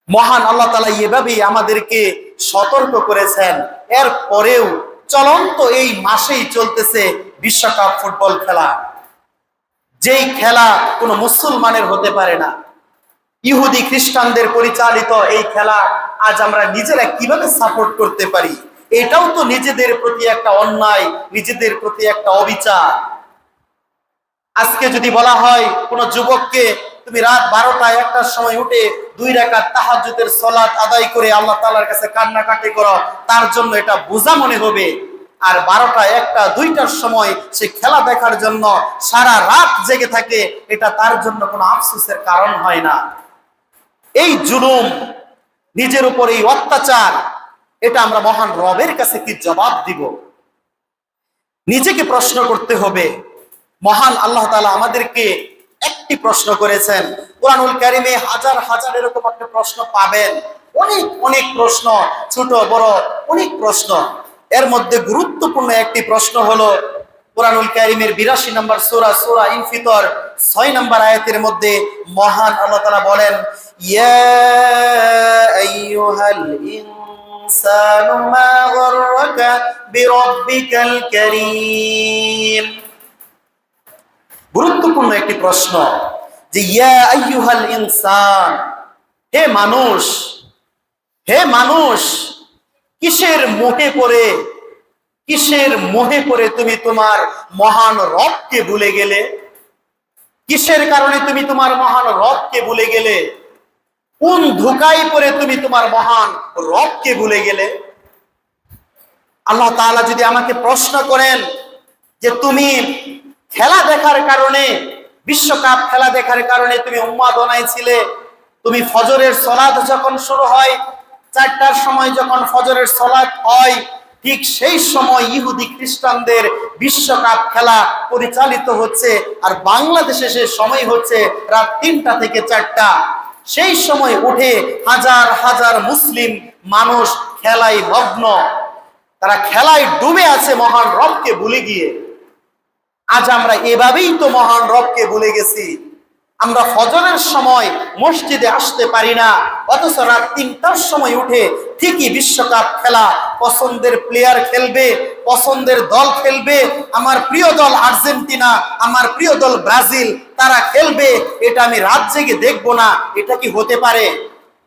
মহান আল্লাহ তাআলা এভাবেই আমাদেরকে সতর্ক করেছেন। এর পরেও চলন্ত এই মাসেই চলতেছে বিশ্বকাপ ফুটবল খেলা, যেই খেলা কোনো মুসলমানের হতে পারে না। ইহুদি খ্রিস্টানদের পরিচালিত এই খেলা আজ আমরা নিজেরা কিভাবে সাপোর্ট করতে পারি? এটাও তো নিজেদের প্রতি একটা অন্যায়, নিজেদের প্রতি একটা অবিচার। আজকে যদি বলা হয় কোন যুবককে তুমি রাত 12টা 1টার সময় উঠে 2 রাকাত তাহাজ্জুদের সালাত আদায় করে আল্লাহ তাআলার কাছে কান্নাকাটি করো, তার জন্য এটা বোঝা মনে হবে। আর 12টা 1টা 2টার সময় সে খেলা দেখার জন্য সারা রাত জেগে থাকে, এটা তার জন্য কোনো আফসোসের কারণ হয় না। এই জুলুম, নিজের উপর এই অত্যাচার, এটা আমরা মহান রবের কাছে কি জবাব দিব? নিজেকে প্রশ্ন করতে হবে। মহান আল্লাহ তাআলা আমাদেরকে একটি প্রশ্ন করেছেন। কুরআনুল কারীমে হাজার হাজার এরকম আপনি প্রশ্ন পাবেন, অনেক অনেক প্রশ্ন, ছোট বড় অনেক প্রশ্ন। এর মধ্যে গুরুত্বপূর্ণ একটি প্রশ্ন হলো কুরআনুল কারীমের 82 নম্বর সূরা, সূরা ইনফিতর 6 নম্বর আয়াতের মধ্যে মহান আল্লাহ তাআলা বলেন, ইয়া আইয়ুহাল ইনসানু মা গররাকা বিরাব্বিকাল কারীম। গুরুত্বপূর্ণ একটি প্রশ্ন যে ইয়া আইয়ুহাল ইনসান, হে মানুষ, হে মানুষ, কিসের মোহে পড়ে তুমি তোমার মহান রবকে ভুলে গেলে? কিসের কারণে তুমি তোমার মহান রবকে ভুলে গেলে? কোন ধোঁকায় পড়ে তুমি তোমার মহান রবকে ভুলে গেলে? আল্লাহ তাআলা যদি আমাকে প্রশ্ন করেন যে তুমি খেলা দেখার কারণে, বিশ্বকাপ খেলা দেখার কারণে তুমি উন্মাদনায় ছিলে, তুমি ফজরের সালাত যখন শুরু হয়, 4টার সময় যখন ফজরের সালাত হয়, ঠিক সেই সময় ইহুদি খ্রিস্টানদের বিশ্বকাপ খেলা পরিচালিত হচ্ছে, আর বাংলাদেশে সে সময় হচ্ছে রাত 3টা থেকে 4টা। সেই সময় উঠে হাজার হাজার মুসলিম মানুষ খেলায় মগ্ন, তারা খেলায় ডুবে আছে মহান রবকে ভুলে গিয়ে। আজ আমরা এভাবেই তো মহান রবকে ভুলে গেছি। আমরা ফজরের সময় মসজিদে আসতে পারি না, অথচ রাত 3টার সময় উঠে ঠিকই বিশ্বকাপ খেলা, পছন্দের প্লেয়ার খেলবে, পছন্দের দল খেলবে, আমার প্রিয় দল আর্জেন্টিনা, আমার প্রিয় দল ব্রাজিল, তারা খেলবে, এটা আমি রাত জেগে দেখবো না, এটা কি হতে পারে?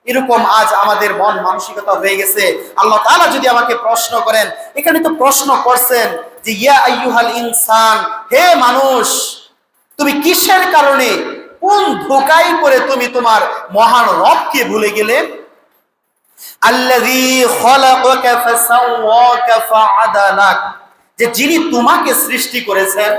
এরকম আজ আমাদের মন মানসিকতা হয়ে গেছে। আল্লাহ তাআলা যদি আমাকে প্রশ্ন করেন, এখানে তো প্রশ্ন করছেন যে ইয়া আইয়ুহাল ইনসান, হে মানুষ, তুমি কিসের কারণে, কোন ধোঁকায় পড়ে তুমি তোমার মহান রবকে ভুলে গেলে? আল্লাযী খালাকাকা ফাসাওয়াকা ফাআদালাক, যে যিনি তোমাকে সৃষ্টি করেছেন,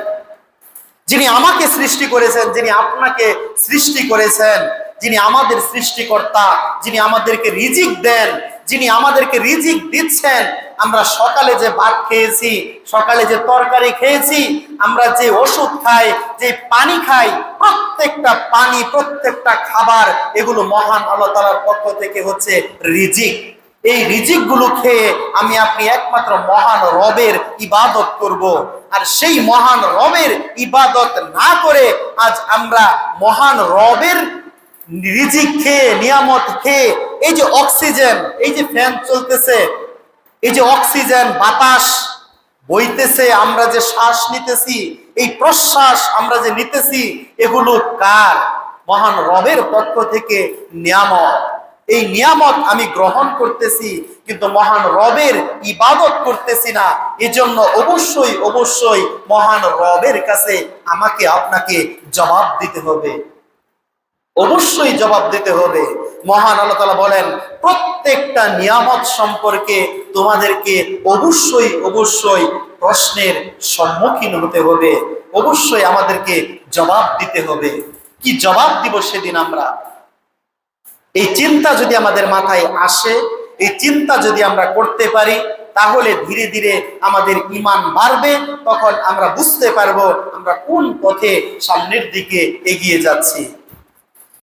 যিনি আমাকে সৃষ্টি করেছেন, যিনি আপনাকে সৃষ্টি করেছেন, যিনি আমাদের সৃষ্টিকর্তা, যিনি আমাদেরকে রিজিক দেন, যিনি আমাদেরকে রিজিক দিচ্ছেন। আমরা সকালে যে ভাত খেয়েছি, সকালে যে তরকারি খেয়েছি, আমরা যে ওষুধ খাই, যে পানি খাই, প্রত্যেকটা পানি, প্রত্যেকটা খাবার, এগুলো মহান আল্লাহ তাআলার পক্ষ থেকে হচ্ছে রিজিক। এই রিজিক গুলো খেয়ে আমি আপনি একমাত্র মহান রবের ইবাদত করব। আর সেই মহান রবের ইবাদত না করে আজ আমরা মহান রবের রিজিক খেয়ে, নিয়ামত খেয়ে, এই যে অক্সিজেন, এই যে ফ্যান চলতেছে, এই যে অক্সিজেন বাতাস বইতেছে, আমরা যে শ্বাস নিতেছি, এই প্রশ্বাস আমরা যে নিতেছি, এগুলো কার? মহান রবের পক্ষ থেকে নিয়ামত। এই নিয়ামত আমি গ্রহণ করতেছি, কিন্তু মহান রবের ইবাদত করতেছি না। এজন্য অবশ্যই অবশ্যই মহান রবের কাছে আমাকে আপনাকে জবাব দিতে হবে, অবশ্যই জবাব দিতে হবে। মহান আল্লাহ তাআলা বলেন, প্রত্যেকটা নিয়ামত সম্পর্কে তোমাদেরকে অবশ্যই অবশ্যই প্রশ্নের সম্মুখীন হতে হবে, অবশ্যই আমাদেরকে জবাব দিতে হবে। কি জবাব দিব সেদিন আমরা? এই চিন্তা যদি আমাদের মাথায় আসে, এই চিন্তা যদি আমরা করতে পারি, তাহলে ধীরে ধীরে আমাদের ঈমান বাড়বে। তখন আমরা বুঝতে পারবো আমরা কোন পথে সামনের দিকে এগিয়ে যাচ্ছি।